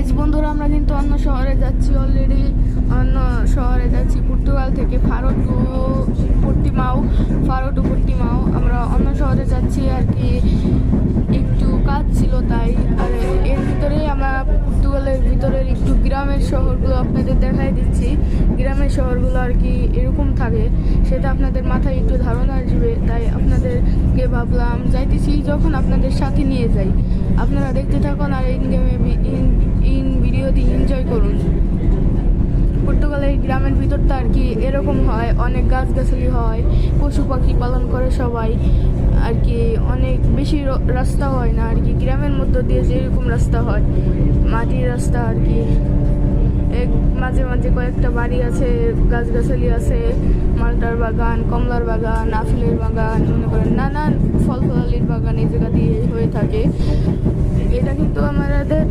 Guys বন্ধুরা, আমরা কিন্তু অন্য শহরে যাচ্ছি। অলরেডি অন্য শহরে যাচ্ছি, পর্তুগাল থেকে ফারো টু পর্টিমাও। আমরা অন্য শহরে যাচ্ছি আর কি, একটু কাজ ছিল তাই। আর এর ভিতরে আমরা পর্তুগালের ভিতরের একটু গ্রামের শহরগুলো আপনাদের দেখাই দিচ্ছি। গ্রামের শহরগুলো আর কি এরকম থাকে, সেটা আপনাদের মাথায় একটু ধারণা আসবে, তাই আপনাদেরকে ভাবলাম যাইতেছি যখন আপনাদের সাথে নিয়ে যাই। আপনারা দেখতে থাকুন আর ইন ভিডিওটি এনজয় করুন। পর্তুগালের গ্রামের ভিতরটা আর কি এরকম হয়, অনেক গাছগাছালি হয়, পশু পাখি পালন করে সবাই আর কি। অনেক বেশি রাস্তা হয় না আর কি, গ্রামের মধ্য দিয়ে যেরকম রাস্তা হয়, মাটির রাস্তা আর কি। মাঝে মাঝে কয়েকটা বাড়ি আছে, গাছগাছালি আছে, মালটার বাগান, কমলার বাগান, আপেলের বাগান, মনে করেন নানান ফল ফলালির বাগান এই জায়গা দিয়ে হয়ে থাকে। এটা কিন্তু আমাদের